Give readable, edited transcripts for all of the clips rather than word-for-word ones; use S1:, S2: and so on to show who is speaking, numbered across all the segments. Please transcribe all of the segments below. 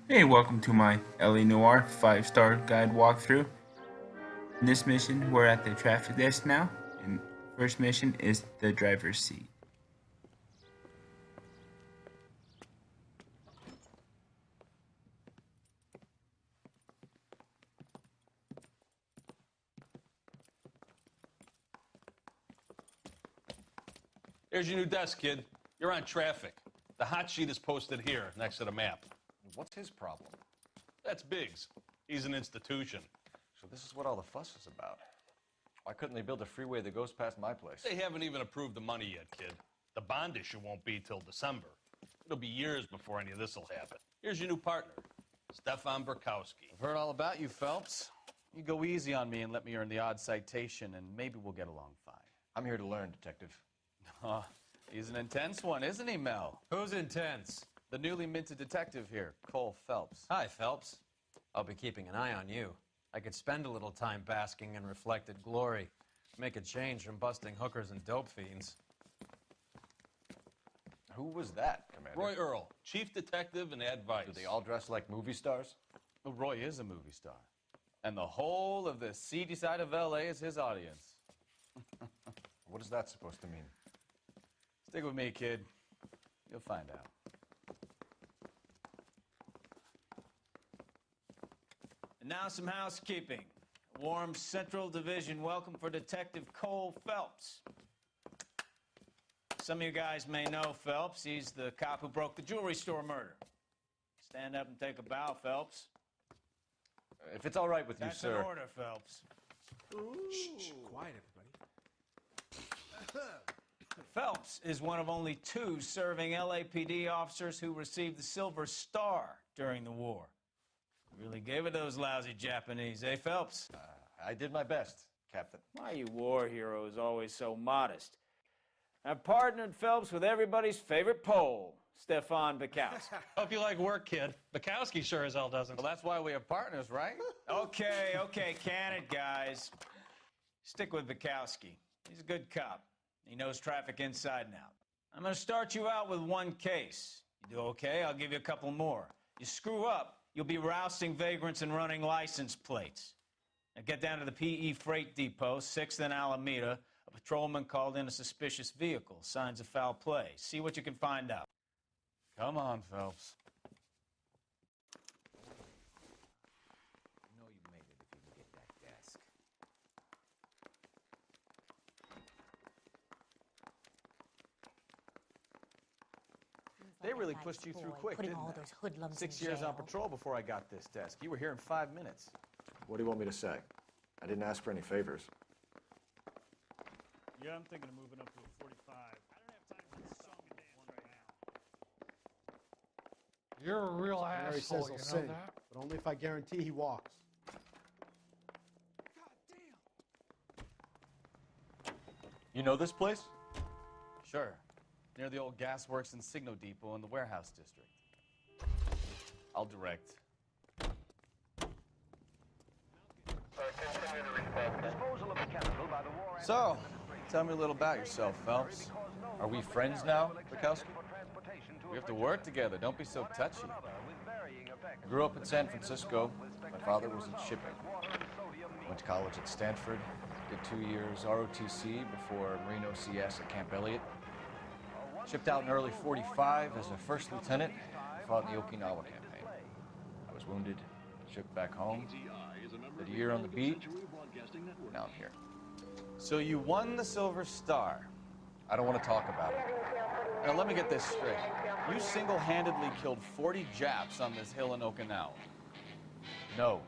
S1: Hey, welcome to my LA Noire 5-star guide walkthrough. In this mission, we're at the traffic desk now, and first mission is the driver's seat.
S2: Here's your new desk, kid. You're on traffic. The hot sheet is posted here, next to the map.
S3: What's his problem?
S2: That's Biggs. He's an institution.
S3: So this is what all the fuss is about. Why couldn't they build a freeway that goes past my place?
S2: They haven't even approved the money yet, kid. The bond issue won't be till December. It'll be years before any of this will happen. Here's your new partner, Stefan Bekowsky.
S4: I've heard all about you, Phelps. You go easy on me and let me earn the odd citation, and maybe we'll get along fine.
S3: I'm here to learn, Detective.
S4: He's an intense one, isn't he, Mel?
S5: Who's intense?
S4: The newly minted detective here, Cole Phelps.
S5: Hi, Phelps. I'll be keeping an eye on you. I could spend a little time basking in reflected glory. Make a change from busting hookers and dope fiends.
S3: Who was that, Commander?
S2: Roy Earl, chief detective and advice.
S3: Do they all dress like movie stars?
S4: Well, Roy is a movie star. And the whole of the seedy side of L.A. is his audience.
S3: What is that supposed to mean?
S4: Stick with me, kid. You'll find out. And now some housekeeping. A warm Central Division welcome for Detective Cole Phelps. Some of you guys may know Phelps. He's the cop who broke the jewelry store murder. Stand up and take a bow, Phelps.
S3: If it's all right with you,
S4: That's
S3: sir.
S4: an order, Phelps.
S6: Shh, quiet, everybody.
S4: Phelps is one of only two serving LAPD officers who received the Silver Star during the war. Really gave it to those lousy Japanese, eh, Phelps?
S3: I did my best, Captain.
S4: Why you war heroes always so modest? I've partnered Phelps with everybody's favorite Pole, Stefan Bekowsky.
S5: Hope you like work, kid. Bekowsky sure as hell doesn't.
S4: Well, that's why we have partners, right? Okay, can it, guys. Stick with Bekowsky. He's a good cop. He knows traffic inside and out. I'm going to start you out with one case. You do okay, I'll give you a couple more. You screw up, you'll be rousting vagrants and running license plates. Now get down to the PE Freight Depot, 6th and Alameda. A patrolman called in a suspicious vehicle. Signs of foul play. See what you can find out. Come on, Phelps.
S6: You know you made it if you can get that desk.
S4: They really pushed you through quick,
S7: putting
S4: didn't
S7: all
S4: they?
S7: those hoodlums
S4: 6
S7: in
S4: years on
S7: jail.
S4: patrol before I got this desk. You were here in 5 minutes.
S3: What do you want me to say? I didn't ask for any favors.
S8: Yeah, I'm thinking of moving up to a 45. I don't have time for this song and dance right now.
S6: You're a real
S9: Mary
S6: asshole,
S9: says
S6: you
S9: he'll
S6: know
S9: sing,
S6: that?
S9: but only if I guarantee he walks.
S3: You know this place?
S4: Sure. Near the old gasworks and Signo Depot in the warehouse district. I'll direct. So, tell me a little about yourself, Phelps.
S3: Are we friends now, Bekowsky?
S4: We have to work together. Don't be so touchy.
S3: I grew up in San Francisco. My father was in shipping. Went to college at Stanford. Did 2 years ROTC before Marine OCS at Camp Elliott. Shipped out in early '45 as a first lieutenant. Fought in the Okinawa campaign. I was wounded, shipped back home. Did a year on the beat. Now I'm here.
S4: So you won the Silver Star.
S3: I don't want to talk about it.
S4: Now let me get this straight. You single-handedly killed 40 Japs on this hill in Okinawa.
S3: No.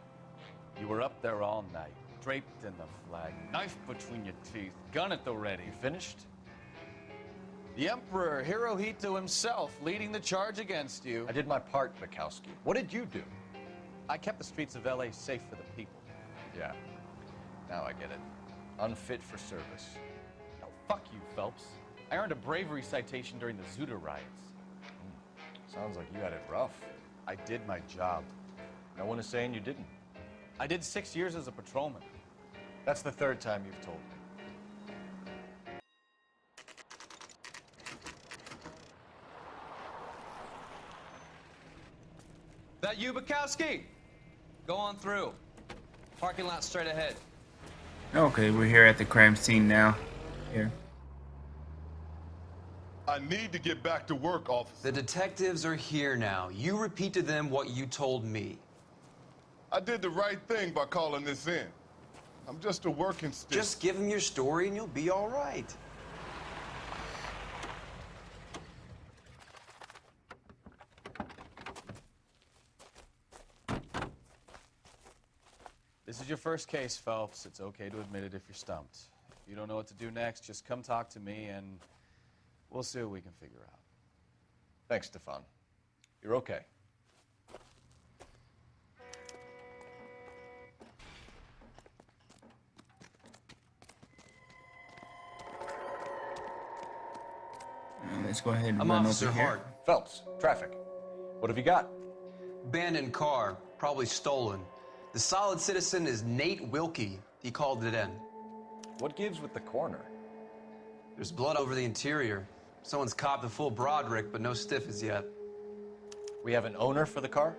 S4: You were up there all night, draped in the flag, knife between your teeth, gun at the ready.
S3: You finished?
S4: The Emperor Hirohito himself leading the charge against you.
S3: I did my part, Bekowsky. What did you do?
S4: I kept the streets of L.A. safe for the people.
S3: Yeah. Now I get it. Unfit for service.
S4: No, fuck you, Phelps. I earned a bravery citation during the Zuda riots.
S3: Sounds like you had it rough.
S4: I did my job.
S3: No one is saying you didn't.
S4: I did 6 years as a patrolman.
S3: That's the third time you've told me.
S5: That you, Bekowsky? Go on through. Parking lot straight ahead.
S1: Okay, we're here at the crime scene now. Here.
S7: I need to get back to work, officer.
S10: The detectives are here now. You repeat to them what you told me.
S7: I did the right thing by calling this in. I'm just a working stick.
S10: Just give them your story and you'll be all right.
S3: This is your first case, Phelps. It's okay to admit it if you're stumped. If you don't know what to do next, just come talk to me and we'll see what we can figure out. Thanks, Stefan. You're okay.
S1: Let's go ahead and
S10: I'm
S1: run
S10: Officer
S1: over here.
S10: Hart.
S3: Phelps, traffic. What have you got?
S10: Abandoned car, probably stolen. The solid citizen is Nate Wilkie. He called it in.
S3: What gives with the coroner?
S10: There's blood over the interior. Someone's copped a full Broderick, but no stiff as yet.
S3: We have an owner for the car?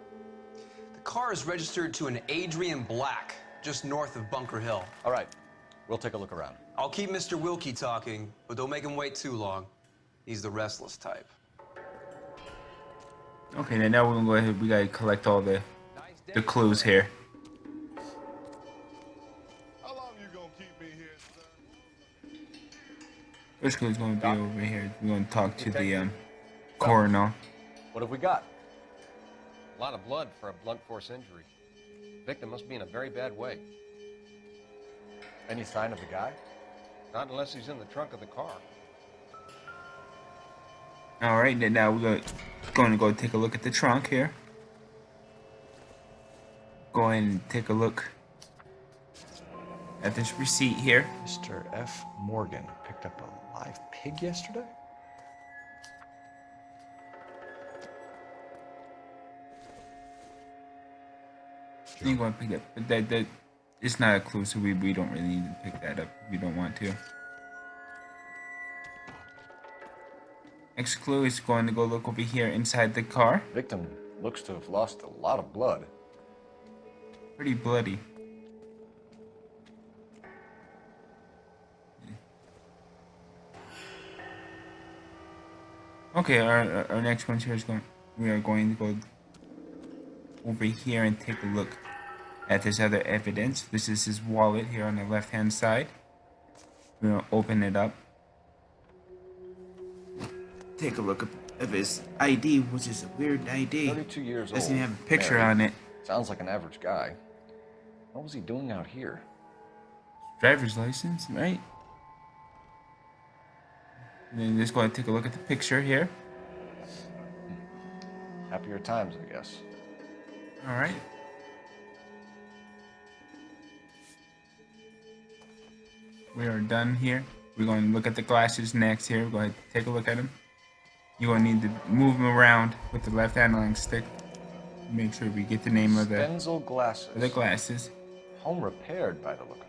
S10: The car is registered to an Adrian Black, just north of Bunker Hill.
S3: All right, we'll take a look around.
S10: I'll keep Mr. Wilkie talking, but don't make him wait too long. He's the restless type.
S1: Okay, then now we're gonna go ahead. We gotta collect all the clues here.
S7: How long you gonna keep me here, sir?
S1: First clue's gonna be over here. We're gonna talk to the coroner.
S3: What have we got?
S11: A lot of blood for a blunt force injury. Victim must be in a very bad way.
S3: Any sign of the guy?
S11: Not unless he's in the trunk of the car.
S1: All right, then now we're going to go take a look at the trunk here. Go ahead and take a look at this receipt here.
S3: Mr. F. Morgan picked up a live pig yesterday?
S1: You want to pick up, but that it's not a clue, so we don't really need to pick that up if we don't want to. Next clue is going to go look over here inside the car.
S3: Victim looks to have lost a lot of blood.
S1: Pretty bloody. Okay, our next one here is we are going to go over here and take a look at this other evidence. This is his wallet here on the left hand side. We're going to open it up. Take a look of his ID, which is a weird ID.
S3: 32 years old.
S1: Doesn't even have a picture
S3: married.
S1: on it.
S3: Sounds like an average guy. What was he doing out here?
S1: Driver's license, right? And then just go and take a look at the picture here.
S3: Happier times, I guess.
S1: All right. We are done here. We're going to look at the glasses next here. Go ahead, take a look at them. You're going to need to move them around with the left handling stick. Make sure we get the name of
S3: Stenzel glasses.
S1: the glasses.
S3: Home repaired by the look of it.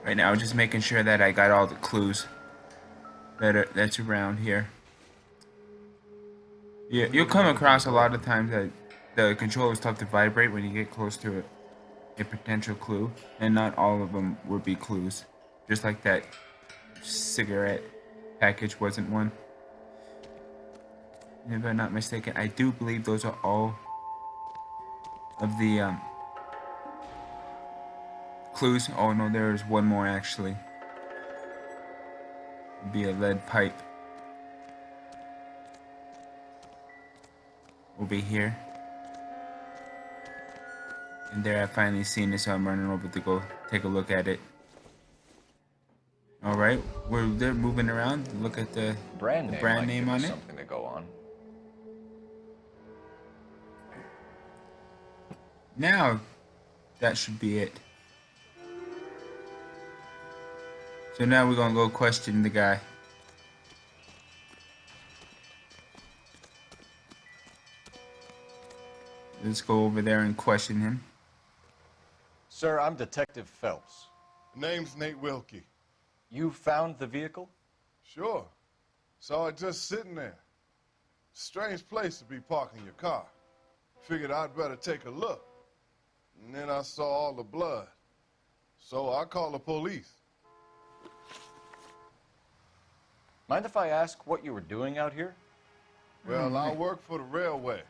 S1: Right now, just making sure that I got all the clues that's around here. Yeah, you'll come across a lot of times that the controller stuff to vibrate when you get close to a potential clue, and not all of them would be clues. Just like that cigarette package wasn't one. If I'm not mistaken, I do believe those are all of the clues. Oh no, there is one more actually. It'd be a lead pipe. Over here. And there I finally seen it, so I'm running over to go take a look at it. All right, they're moving around. Look at the
S3: Brand name,
S1: brand
S3: might
S1: name
S3: give us
S1: on it.
S3: something to go on.
S1: Now, that should be it. So now we're gonna go question the guy. Let's go over there and question him.
S3: Sir, I'm Detective Phelps.
S7: Name's Nate Wilkie.
S3: You found the vehicle?
S7: Sure. Saw it just sitting there. Strange place to be parking your car. Figured I'd better take a look. And then I saw all the blood. So I called the police.
S3: Mind if I ask what you were doing out here?
S7: Well, I work for the railway.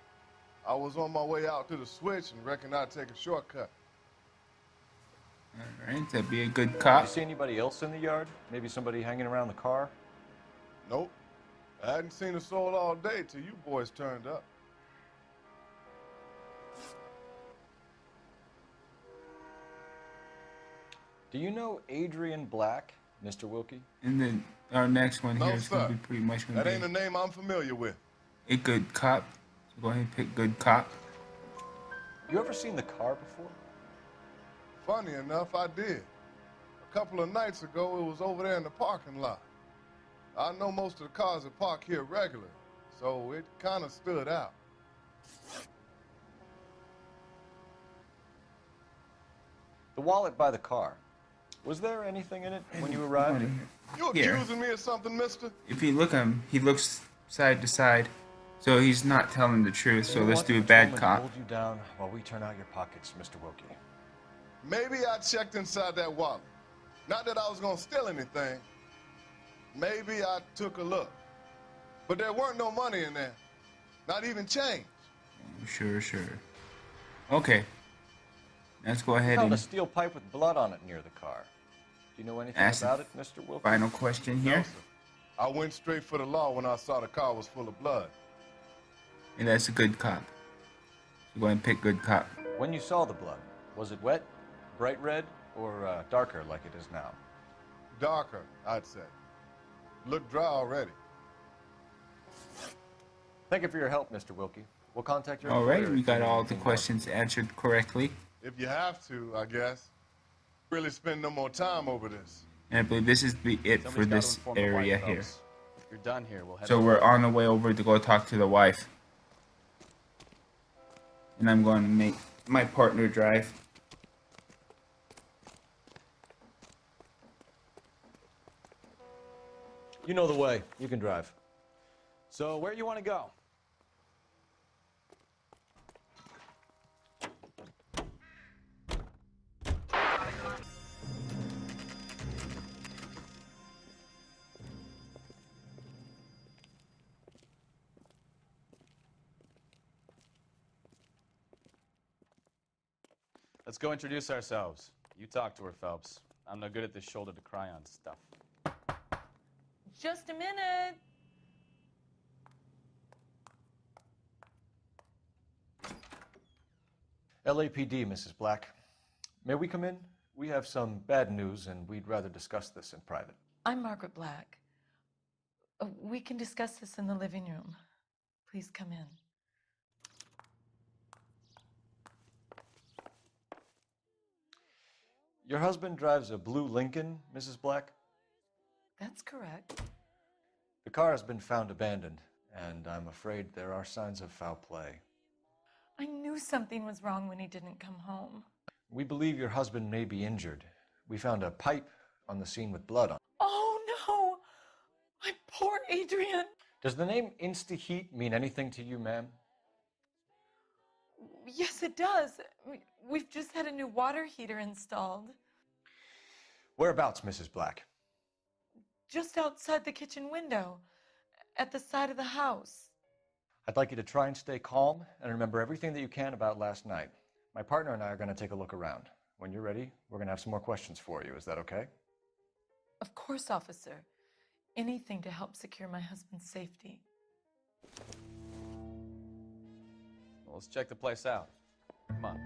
S7: I was on my way out to the switch and reckoned I'd take a shortcut.
S1: All right, that'd be a good
S3: Did
S1: cop.
S3: you see anybody else in the yard? Maybe somebody hanging around the car?
S7: Nope. I hadn't seen a soul all day till you boys turned up.
S3: Do you know Adrian Black, Mr. Wilkie?
S1: And then our next one
S7: No,
S1: here is gonna
S7: sir.
S1: be pretty much gonna
S7: That ain't a
S1: be
S7: name I'm familiar with.
S1: a good cop. So go ahead and pick good cop.
S3: You ever seen the car before?
S7: Funny enough, I did. A couple of nights ago, it was over there in the parking lot. I know most of the cars that park here regularly, so it kind of stood out.
S3: The wallet by the car. Was there anything in it when you arrived?
S7: You
S1: Here.
S7: accusing me of something, mister?
S1: If you look at him, he looks side to side, so he's not telling the truth. So
S3: You
S1: let's
S3: want
S1: do a
S3: the
S1: bad
S3: patrolman to
S1: cop.
S3: Hold you down while we turn out your pockets, Mr. Wilkie.
S7: Maybe I checked inside that wallet. Not that I was gonna steal anything. Maybe I took a look. But there weren't no money in there. Not even change.
S1: Sure. Okay. Let's go ahead
S3: Found a
S1: and
S3: steel pipe with blood on it near the car. Do you know anything
S1: Ask
S3: about it, Mr. Wilkie?
S1: final question
S7: No,
S1: here.
S7: sir. I went straight for the law when I saw the car was full of blood.
S1: And that's a good cop. So go ahead and pick good cop.
S3: When you saw the blood, was it wet, bright red, or darker like it is now?
S7: Darker, I'd say. Looked dry already.
S3: Thank you for your help, Mr. Wilkie. We'll contact your
S1: All right,
S3: employer
S1: we
S3: if
S1: got
S3: you need
S1: all the
S3: anything more.
S1: questions answered correctly.
S7: If you have to, I guess. Really spend no more time over this.
S1: And I believe this is it for
S3: Somebody's gotta
S1: this
S3: inform the
S1: area
S3: wife,
S1: here.
S3: Phelps. If you're done here, we'll head
S1: So
S3: over.
S1: we're on the way over to go talk to the wife. And I'm going to make my partner drive.
S3: You know the way. You can drive.
S5: So, where you want to go? Let's go introduce ourselves. You talk to her, Phelps. I'm no good at this shoulder to cry on stuff.
S12: Just a minute.
S3: LAPD, Mrs. Black. May we come in? We have some bad news, and we'd rather discuss this in private.
S12: I'm Margaret Black. We can discuss this in the living room. Please come in.
S3: Your husband drives a blue Lincoln, Mrs. Black?
S12: That's correct.
S3: The car has been found abandoned, and I'm afraid there are signs of foul play.
S12: I knew something was wrong when he didn't come home.
S3: We believe your husband may be injured. We found a pipe on the scene with blood on it.
S12: Oh no! My poor Adrian!
S3: Does the name Insta-Heat mean anything to you, ma'am?
S12: Yes, it does. We've just had a new water heater installed.
S3: Whereabouts, Mrs. Black?
S12: Just outside the kitchen window, at the side of the house.
S3: I'd like you to try and stay calm and remember everything that you can about last night. My partner and I are going to take a look around. When you're ready, we're going to have some more questions for you. Is that okay?
S12: Of course, officer. Anything to help secure my husband's safety.
S5: Well, let's check the place out. Come on.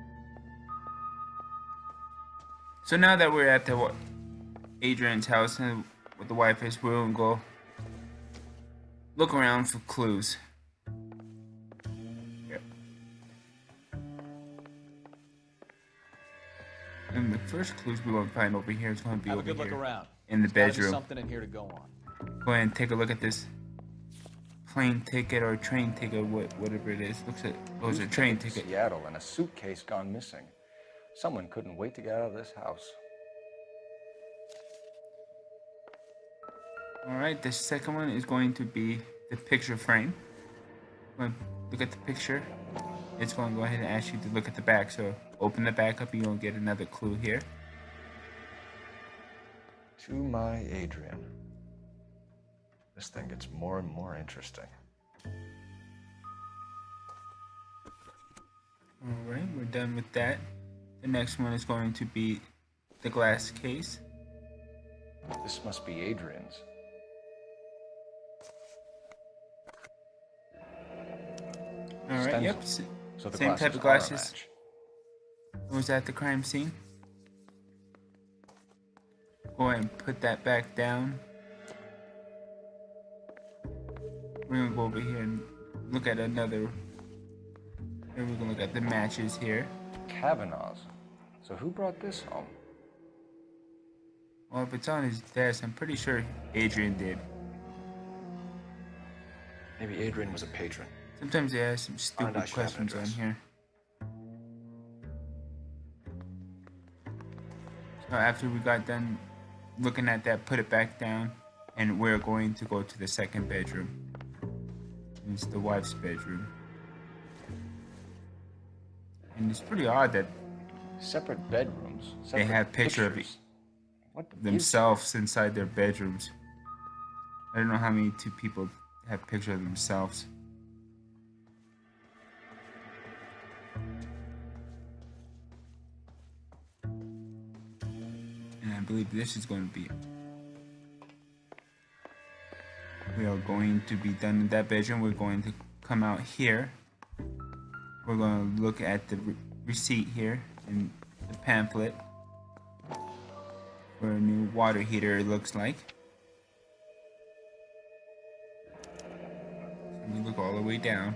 S1: So now that we're at the Adrian's house, and with the wife is we're gonna go look around for clues. Yep. And the first clues we're gonna find over here is gonna be
S4: Have a
S1: over
S4: good look
S1: here
S4: around.
S1: in the
S4: There's gotta be
S1: bedroom.
S4: something in here to go on.
S1: Go ahead and take a look at this plane ticket or train ticket, whatever it is. Looks like those are train
S3: Ticket to
S1: ticket.
S3: Seattle and a suitcase gone missing. Someone couldn't wait to get out of this house.
S1: All right, the second one is going to be the picture frame. Going to look at the picture. It's going to go ahead and ask you to look at the back. So open the back up and you'll get another clue here.
S3: To my Adrian. This thing gets more and more interesting.
S1: All right, we're done with that. The next one is going to be the glass case.
S3: This must be Adrian's.
S1: All right, yep.
S3: So the
S1: Same type of
S3: glasses are a
S1: glasses.
S3: match.
S1: Was at the crime scene. Go ahead and put that back down. We're gonna go over here and look at another. Here we're gonna look at the matches here.
S3: Kavanaugh's. So who brought this home?
S1: Well, if it's on his desk, I'm pretty sure Adrian did.
S3: Maybe Adrian was a patron.
S1: Sometimes they ask some stupid
S3: I should have an
S1: questions on
S3: address.
S1: here. So after we got done looking at that, put it back down, and we're going to go to the second bedroom. It's the wife's bedroom. And it's pretty odd that
S3: Separate bedrooms.
S1: they
S3: Separate
S1: have picture of
S3: pictures. What is
S1: themselves inside their bedrooms. I don't know how many two people have picture of themselves. And I believe this is going to be it. We are going to be done in that bedroom. We're going to come out here. We're going to look at the receipt here in the pamphlet for a new water heater, it looks like. So we look all the way down.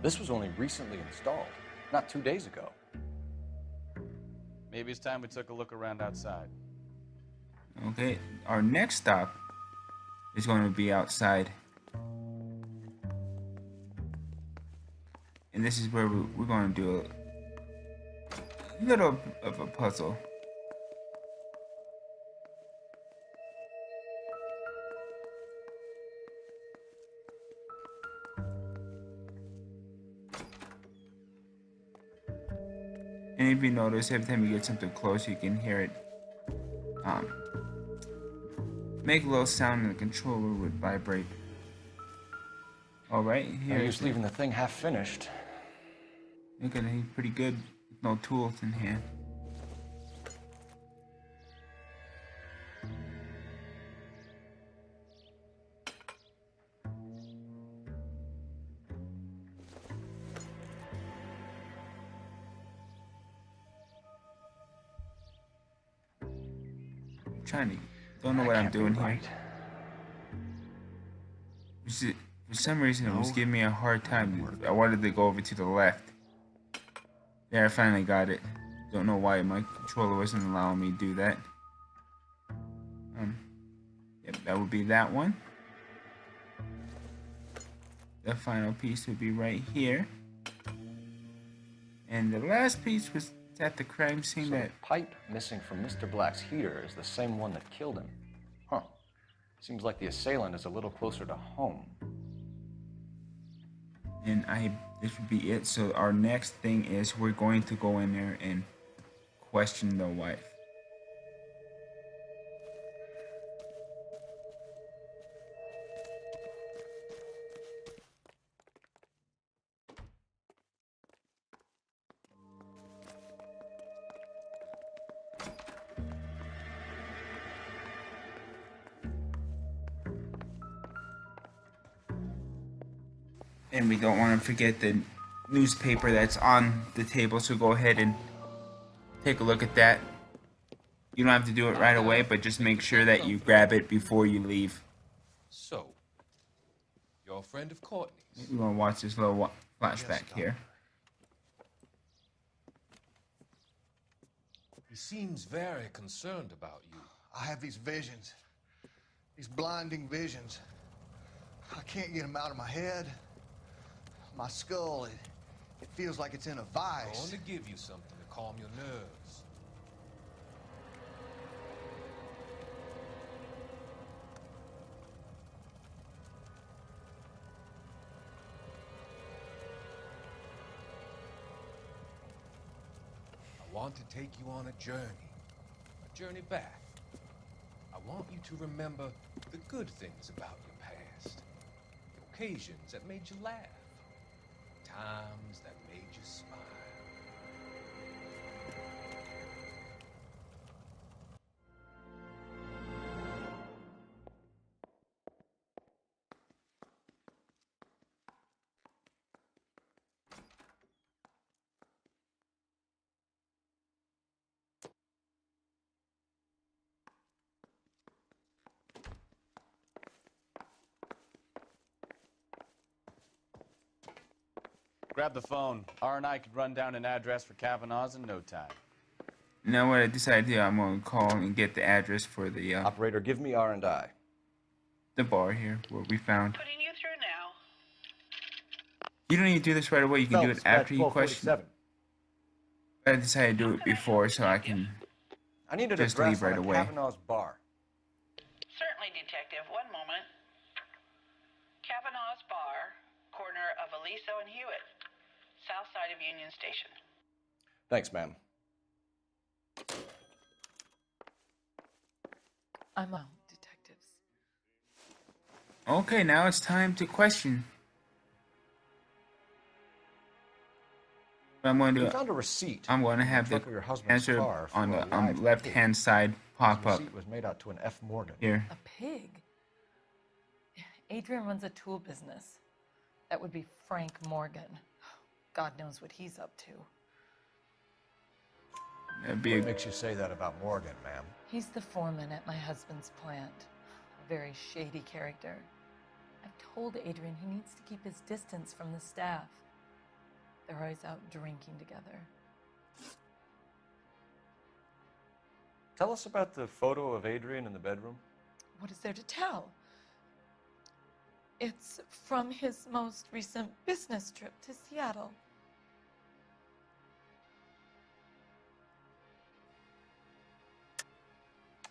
S3: This was only recently installed, not 2 days ago.
S4: Maybe it's time we took a look around outside.
S1: Okay, our next stop is going to be outside. And this is where we're going to do a little of a puzzle. And if you notice, every time you get something close, you can hear it make a little sound, and the controller would vibrate. All right, here.
S3: No use leaving the thing half finished.
S1: You're gonna be pretty good with no tools in hand. Don't know what I'm doing here. For some reason, it was giving me a hard time. I wanted to go over to the left. There, I finally got it. Don't know why my controller wasn't allowing me to do that. Yep, that would be that one. The final piece would be right here. And the last piece was at the crime scene.
S3: So the pipe missing from Mr. Black's heater is the same one that killed him. Huh. Seems like the assailant is a little closer to home.
S1: And this would be it. So our next thing is we're going to go in there and question the wife. And we don't want to forget the newspaper that's on the table, so go ahead and take a look at that. You don't have to do it right away, but just make sure that you grab it before you leave.
S6: So, you're a friend of Courtney's.
S1: We're going to watch this little flashback here.
S6: He seems very concerned about you.
S13: I have these visions. These blinding visions. I can't get them out of my head. My skull, it feels like it's in a
S6: I
S13: vice.
S6: want to give you something to calm your nerves. I want to take you on a journey back. I want you to remember the good things about your past, the occasions that made you laugh, times that made you smile.
S4: Grab the phone. R&I could run down an address for Kavanaugh's in no time.
S1: You know what I decided to do? I'm going to call and get the address for the
S3: Operator, give me R&I.
S1: The bar here, where we found.
S14: Putting you through now.
S1: You don't need to do this right away. You can do it
S3: Phelps,
S1: after you
S3: 1247.
S1: question. I decided to do it before so I can
S3: I need an
S1: just
S3: address
S1: leave right
S3: on a
S1: away.
S3: Kavanaugh's bar.
S14: Certainly, Detective. One moment. Kavanaugh's Bar, corner of Aliso and Hewitt, south side of Union Station.
S3: Thanks, ma'am.
S12: I'm out, detectives.
S1: Okay, now it's time to question. I'm going
S3: We
S1: to.
S3: found a receipt.
S1: I'm going to
S3: in
S1: have the
S3: trunk of your husband's
S1: answer
S3: car for
S1: on
S3: a
S1: the
S3: live
S1: left-hand side pop
S3: The
S1: up
S3: receipt was made out to an F. Morgan.
S1: here.
S12: A pig? Adrian runs a tool business. That would be Frank Morgan. God knows what he's up to.
S1: That'd be
S3: What
S1: a,
S3: makes you say that about Morgan, ma'am?
S12: He's the foreman at my husband's plant. A very shady character. I've told Adrian he needs to keep his distance from the staff. They're always out drinking together.
S3: Tell us about the photo of Adrian in the bedroom.
S12: What is there to tell? It's from his most recent business trip to Seattle.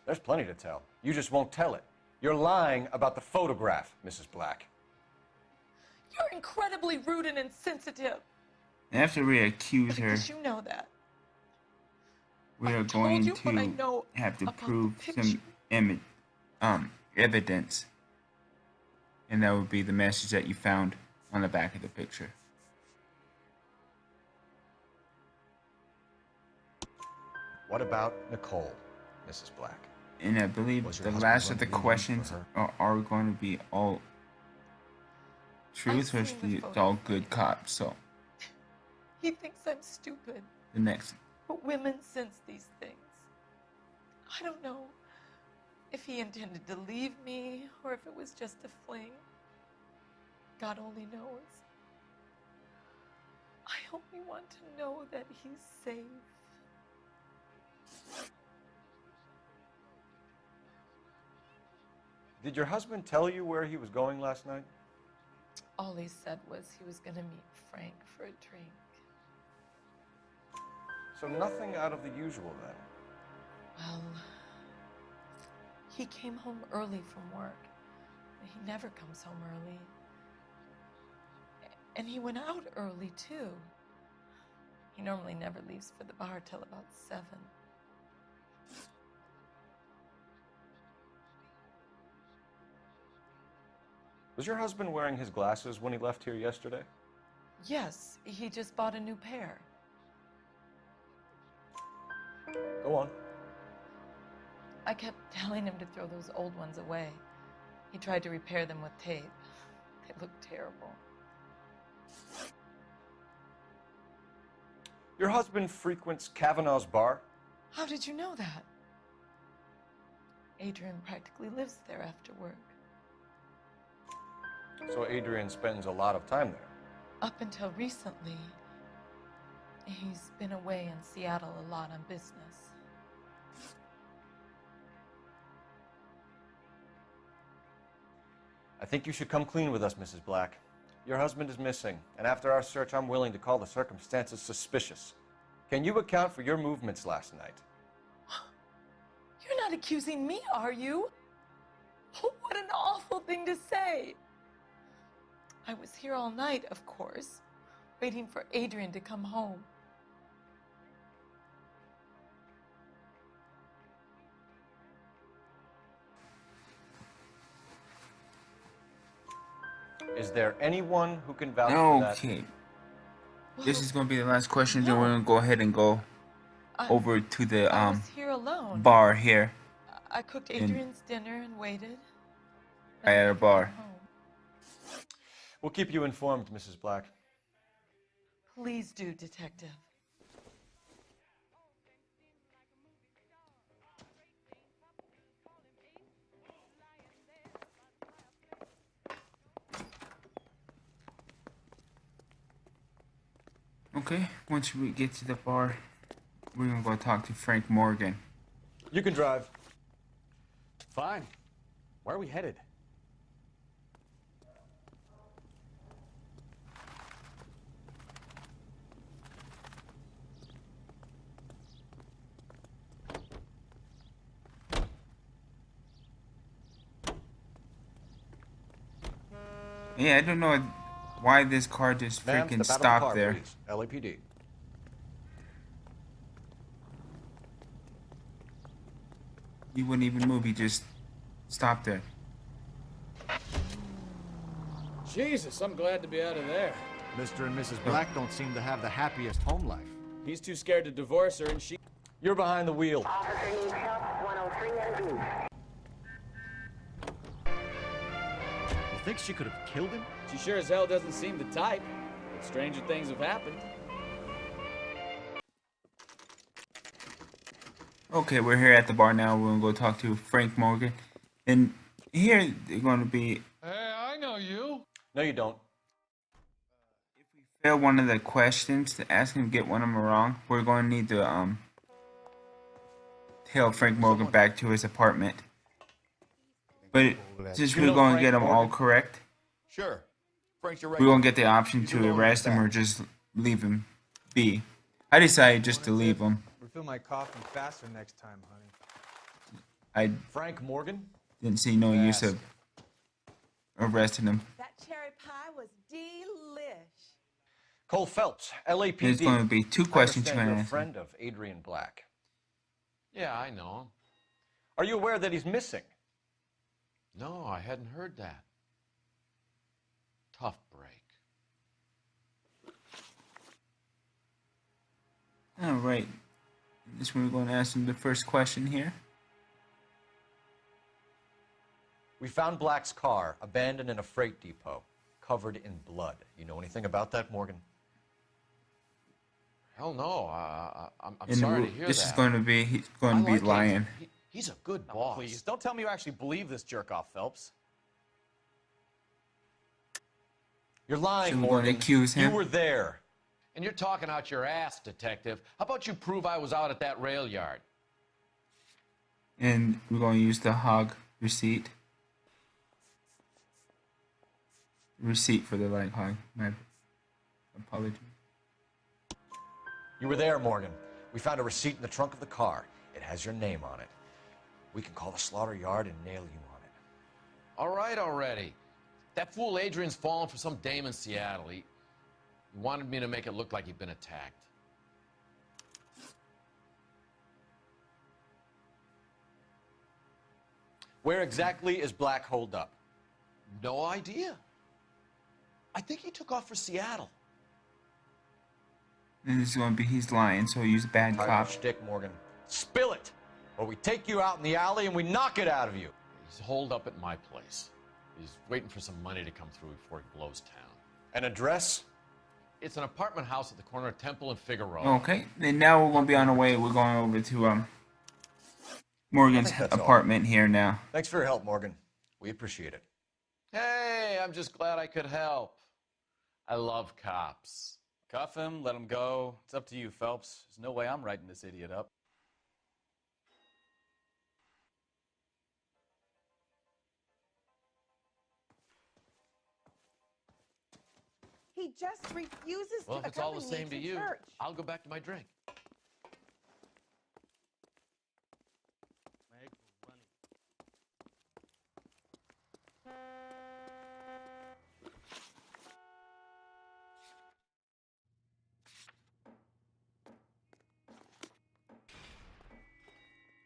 S3: There's plenty to tell. You just won't tell it. You're lying about the photograph, Mrs. Black.
S12: You're incredibly rude and insensitive.
S1: after we accuse her,
S12: Because you know that.
S1: we are
S12: told
S1: going
S12: you what I
S1: to
S12: know
S1: have to
S12: about the
S1: prove
S12: picture.
S1: some evidence, and that would be the message that you found on the back of the picture.
S3: What about Nicole, Mrs. Black?
S1: And I believe
S3: Was your
S1: the
S3: husband
S1: last of the
S3: running
S1: questions
S3: for
S1: are going to be all truth, or
S12: seen the
S1: it's all good cops. So
S12: He thinks I'm stupid.
S1: the next,
S12: But women sense these things. I don't know if he intended to leave me or if it was just a fling. God only knows. I only want to know that he's safe.
S3: Did your husband tell you where he was going last night?
S12: All he said was he was going to meet Frank for a drink.
S3: So nothing out of the usual then.
S12: Well, he came home early from work. He never comes home early. And he went out early, too. He normally never leaves for the bar till about 7.
S3: Was your husband wearing his glasses when he left here yesterday?
S12: Yes, he just bought a new pair.
S3: Go on.
S12: I kept telling him to throw those old ones away. He tried to repair them with tape. They looked terrible.
S3: Your husband frequents Kavanaugh's bar?
S12: How did you know that? Adrian practically lives there after work.
S3: So Adrian spends a lot of time there.
S12: Up until recently, he's been away in Seattle a lot on business.
S3: I think you should come clean with us, Mrs. Black. Your husband is missing, and after our search, I'm willing to call the circumstances suspicious. Can you account for your movements last night?
S12: You're not accusing me, are you? What an awful thing to say. I was here all night, of course, waiting for Adrian to come home.
S3: Is there anyone who can vouch for that?
S1: Okay. This is going to be the last question, then we're going to go ahead and go over to the
S12: I was here alone.
S1: bar here.
S12: I cooked Adrian's dinner and waited.
S1: Right at a bar.
S3: We'll keep you informed, Mrs. Black.
S12: Please do, Detective.
S1: Okay, once we get to the bar, we're gonna go talk to Frank Morgan.
S3: You can drive.
S5: Fine. Where are we headed?
S1: Yeah, I don't know why this car just
S3: Ma'am,
S1: freaking
S3: step out of the
S1: stopped
S3: car,
S1: there.
S3: please. LAPD.
S1: He wouldn't even move, he just stopped there.
S15: Jesus, I'm glad to be out of there.
S4: Mr. and Mrs. Black don't seem to have the happiest home life.
S15: He's too scared to divorce her, and she...
S3: You're behind the wheel.
S14: Officer needs help, 103 and B.
S4: You think she could have killed him?
S15: She sure as hell doesn't seem the type. But stranger things have happened.
S1: Okay, we're here at the bar now. We're gonna go talk to Frank Morgan. And here they're gonna be...
S16: Hey, I know you.
S3: No, you don't.
S1: Fail one of the questions to ask him to get one of them wrong. We're going to need to tail Frank Morgan back to his apartment. But since we're going to get them all correct,
S7: Sure. Frank's your
S1: we're going to get the option to arrest him or just leave him be. I decided just to leave him.
S9: Refill my coffee faster next time, honey.
S1: I
S3: Frank Morgan?
S1: didn't see no use of arresting him.
S17: That cherry pie was delish.
S3: Cole Phelps, LAPD.
S1: There's going to be two questions you're
S3: you're
S1: going to
S3: a
S1: ask.
S3: friend of Adrian Black.
S5: Yeah, I know him.
S3: Are you aware that he's missing?
S5: No, I hadn't heard that. Tough break.
S1: All right. This is where we're going to ask him the first question here.
S3: We found Black's car abandoned in a freight depot, covered in blood. You know anything about that, Morgan?
S5: Hell no. I'm
S1: And
S5: sorry to hear
S1: this
S5: that.
S1: is going to be, he's going to be
S5: like
S1: lying.
S5: He's a good boss.
S3: Please, don't tell me you actually believe this jerk-off, Phelps. You're lying,
S1: So we're going to
S3: Morgan.
S1: accuse him?
S3: You were there.
S5: And you're talking out your ass, detective. How about you prove I was out at that rail yard?
S1: And we're going to use the hog receipt. Receipt for the light hog. My apology.
S3: You were there, Morgan. We found a receipt in the trunk of the car. It has your name on it. We can call the slaughter yard and nail you on it.
S5: All right already. That fool Adrian's fallen for some dame in Seattle. He wanted me to make it look like he'd been attacked.
S3: Where exactly is Black holed up?
S5: No idea. I think he took off for Seattle.
S1: And this is going to be, he's lying, so use bad
S3: Tight
S1: cop.
S3: your stick, Morgan. Spill it, or we take you out in the alley and we knock it out of you.
S5: He's holed up at my place. He's waiting for some money to come through before he blows town.
S3: An address?
S5: It's an apartment house at the corner of Temple and Figueroa.
S1: Okay, then now we're gonna be on our way. We're going over to Morgan's
S3: I think that's all.
S1: apartment here now.
S3: Thanks for your help, Morgan. We appreciate it.
S5: Hey, I'm just glad I could help. I love cops.
S15: Cuff him, let him go. It's up to you, Phelps. There's no way I'm writing this idiot up.
S17: He just refuses
S5: Well,
S17: to
S5: if it's all the
S17: accompany
S5: same to
S17: me
S5: you,
S17: church.
S5: I'll go back to my drink.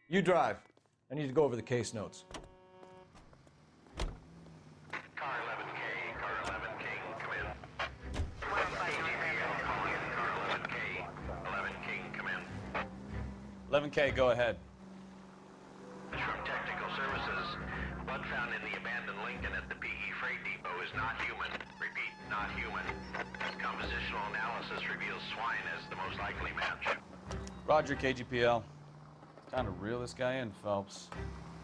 S3: You drive. I need to go over the case notes.
S16: Car 11K, car 11K, come in. Car 11K, 11K, come in.
S15: 11K, go ahead.
S16: From Technical Services, blood found in the abandoned Lincoln at the PE Freight Depot is not human. Repeat, not human. Compositional analysis reveals swine as the most likely match.
S15: Roger, KGPL. Time to reel this guy in, Phelps.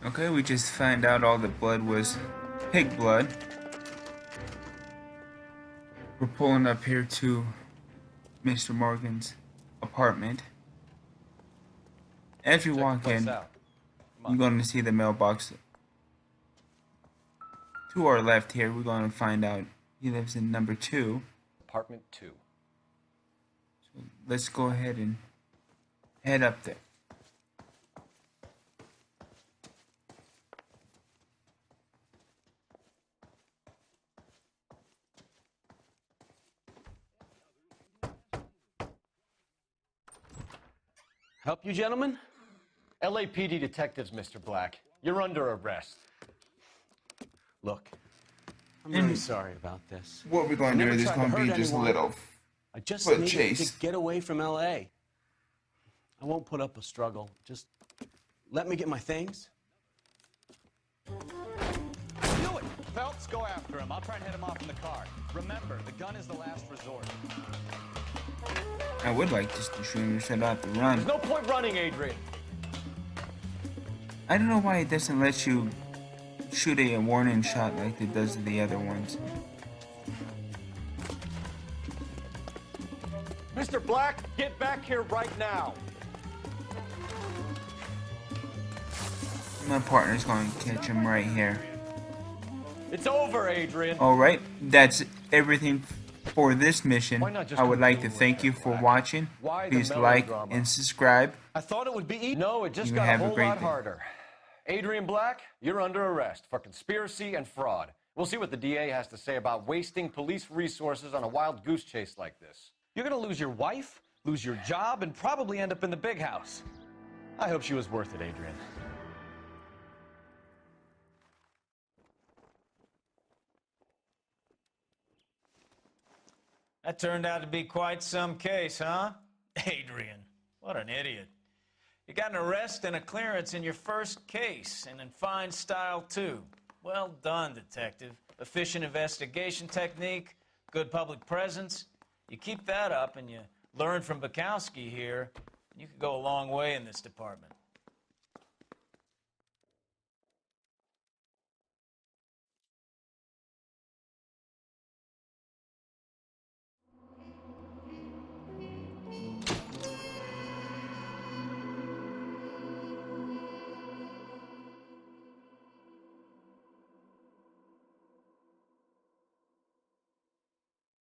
S1: Okay, we just found out all the blood was pig blood. We're pulling up here to Mr. Morgan's apartment. As you walk in, you're going to see the mailbox. To our left here, we're going to find out he lives in number 2.
S3: Apartment 2.
S1: So let's go ahead and head up there.
S3: Help you, gentlemen? LAPD detectives, Mr. Black. You're under arrest.
S5: Look, I'm really sorry about this.
S1: What we're going to do is going to be just a little
S5: I just
S1: foot
S5: needed
S1: chase.
S5: to get away from LA. I won't put up a struggle. Just let me get my things.
S15: Do it! Phelps, go after him. I'll try and head him off in the car. Remember, the gun is the last resort.
S1: I would like just to shoot him to shut out the run.
S3: There's no point running, Adrian.
S1: I don't know why it doesn't let you shoot a warning shot like it does the other ones.
S3: Mr. Black, get back here right now.
S1: My partner's going to catch him right here.
S3: It's over, Adrian.
S1: Alright, that's everything for this mission.
S3: Why not just
S1: I would like to
S3: continue
S1: thank
S3: with
S1: you
S3: it,
S1: for
S3: Black?
S1: watching.
S3: Why the
S1: Please like
S3: melodrama?
S1: and subscribe.
S3: I thought it would be easy. No, it just
S1: You
S3: got a
S1: have a
S3: whole
S1: great
S3: lot
S1: day.
S3: harder. Adrian Black, you're under arrest for conspiracy and fraud. We'll see what the DA has to say about wasting police resources on a wild goose chase like this.
S15: You're gonna lose your wife, lose your job, and probably end up in the big house. I hope she was worth it, Adrian.
S4: That turned out to be quite some case, huh? Adrian, what an idiot. You got an arrest and a clearance in your first case, and in fine style, too. Well done, detective. Efficient investigation technique, good public presence. You keep that up and you learn from Bekowsky here, you could go a long way in this department.